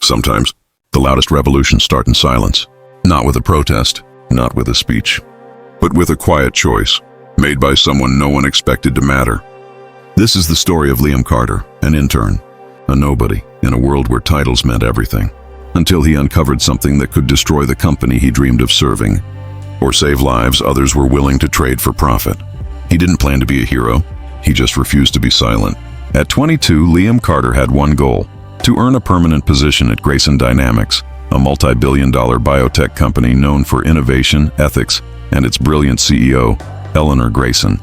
Sometimes, the loudest revolutions start in silence. Not with a protest, not with a speech, but with a quiet choice, made by someone no one expected to matter. This is the story of Liam Carter, an intern, a nobody in a world where titles meant everything, until he uncovered something that could destroy the company he dreamed of serving, or save lives others were willing to trade for profit. He didn't plan to be a hero, he just refused to be silent. At 22, Liam Carter had one goal: to earn a permanent position at Grayson Dynamics, a multi-billion-dollar biotech company known for innovation, ethics, and its brilliant CEO, Eleanor Grayson.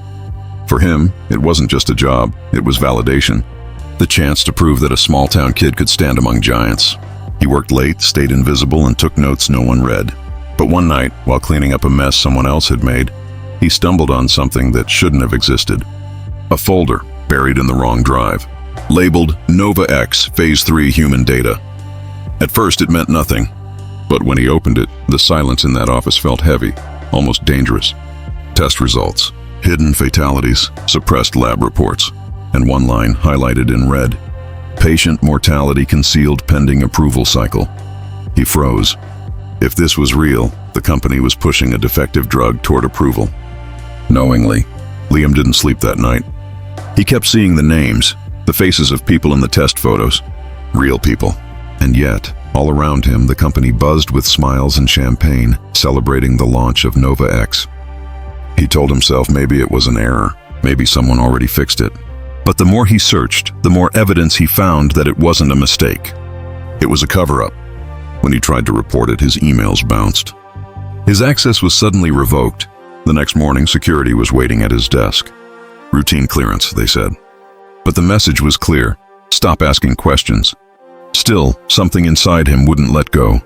For him, it wasn't just a job, it was validation. The chance to prove that a small-town kid could stand among giants. He worked late, stayed invisible, and took notes no one read. But one night, while cleaning up a mess someone else had made, he stumbled on something that shouldn't have existed. A folder buried in the wrong drive, labeled Nova X Phase 3 Human Data. At first it meant nothing, but when he opened it, the silence in that office felt heavy, almost dangerous. Test results, hidden fatalities, suppressed lab reports, and one line highlighted in red: patient mortality concealed pending approval cycle. He froze. If this was real, the company was pushing a defective drug toward approval. Knowingly, Liam didn't sleep that night. He kept seeing the names, the faces of people in the test photos, real people. And yet, all around him, the company buzzed with smiles and champagne, celebrating the launch of Nova X. He told himself maybe it was an error, maybe someone already fixed it. But the more he searched, the more evidence he found that it wasn't a mistake. It was a cover-up. When he tried to report it, his emails bounced. His access was suddenly revoked. The next morning, security was waiting at his desk. Routine clearance, they said. But the message was clear: stop asking questions. Still, something inside him wouldn't let go.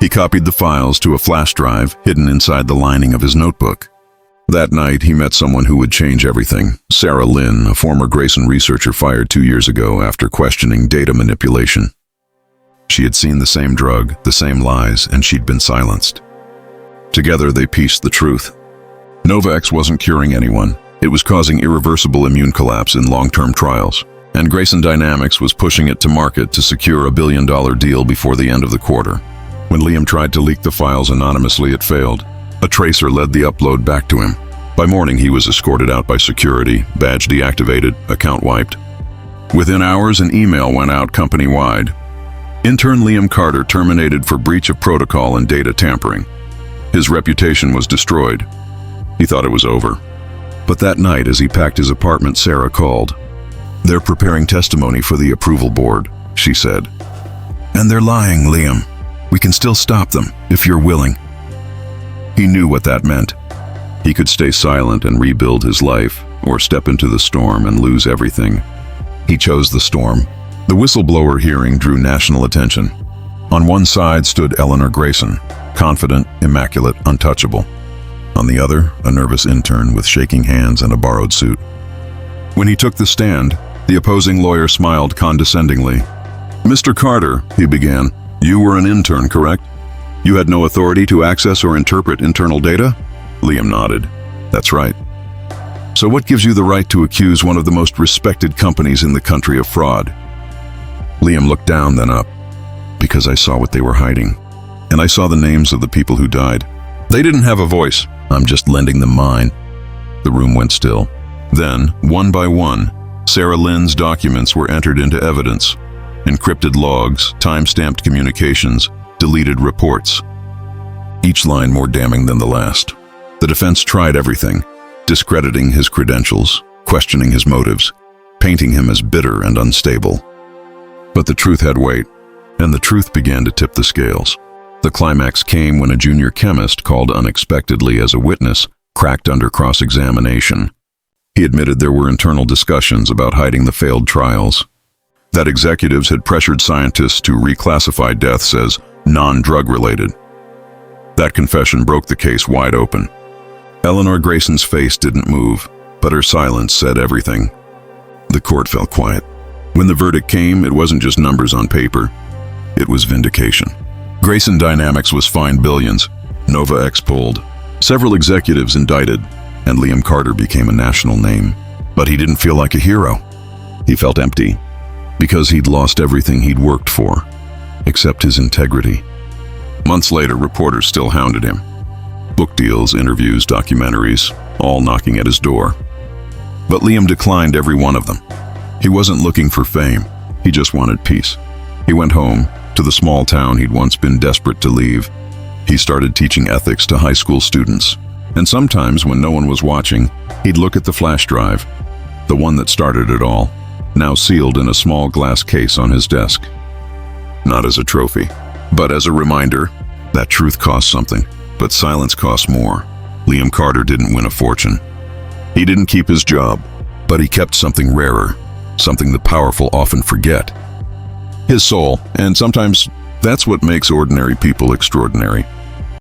He copied the files to a flash drive hidden inside the lining of his notebook. That night, he met someone who would change everything: Sarah Lynn, a former Grayson researcher fired 2 years ago after questioning data manipulation. She had seen the same drug, the same lies, and she'd been silenced. Together, they pieced the truth. Nova X wasn't curing anyone. It was causing irreversible immune collapse in long-term trials, and Grayson Dynamics was pushing it to market to secure a billion-dollar deal before the end of the quarter. When Liam tried to leak the files anonymously, it failed. A tracer led the upload back to him. By morning, he was escorted out by security, badge deactivated, account wiped. Within hours, an email went out company-wide. Intern Liam Carter terminated for breach of protocol and data tampering. His reputation was destroyed. He thought it was over. But that night, as he packed his apartment, Sarah called. "They're preparing testimony for the approval board," she said. "And they're lying, Liam. We can still stop them, if you're willing." He knew what that meant. He could stay silent and rebuild his life, or step into the storm and lose everything. He chose the storm. The whistleblower hearing drew national attention. On one side stood Eleanor Grayson, confident, immaculate, untouchable. On the other, a nervous intern with shaking hands and a borrowed suit. When he took the stand, the opposing lawyer smiled condescendingly. "Mr. Carter," he began, "you were an intern, correct? You had no authority to access or interpret internal data?" Liam nodded. "That's right." "So what gives you the right to accuse one of the most respected companies in the country of fraud?" Liam looked down, then up. "Because I saw what they were hiding. And I saw the names of the people who died. They didn't have a voice. I'm just lending them mine." The room went still. Then, one by one, Sarah Lynn's documents were entered into evidence. Encrypted logs, time-stamped communications, deleted reports. Each line more damning than the last. The defense tried everything, discrediting his credentials, questioning his motives, painting him as bitter and unstable. But the truth had weight, and the truth began to tip the scales. The climax came when a junior chemist, called unexpectedly as a witness, cracked under cross-examination. He admitted there were internal discussions about hiding the failed trials, that executives had pressured scientists to reclassify deaths as non-drug-related. That confession broke the case wide open. Eleanor Grayson's face didn't move, but her silence said everything. The court fell quiet. When the verdict came, it wasn't just numbers on paper. It was vindication. Grayson Dynamics was fined billions. Nova X pulled. Several executives indicted, and Liam Carter became a national name. But he didn't feel like a hero. He felt empty, because he'd lost everything he'd worked for. except his integrity. Months later, reporters still hounded him. Book deals, interviews, documentaries, all knocking at his door. But Liam declined every one of them. He wasn't looking for fame. He just wanted peace. He went home, to the small town he'd once been desperate to leave. He started teaching ethics to high school students. And sometimes, when no one was watching, he'd look at the flash drive, the one that started it all, now sealed in a small glass case on his desk. Not as a trophy, but as a reminder that truth costs something, but silence costs more. Liam Carter didn't win a fortune. He didn't keep his job, but he kept something rarer, something the powerful often forget. His soul, and sometimes that's what makes ordinary people extraordinary.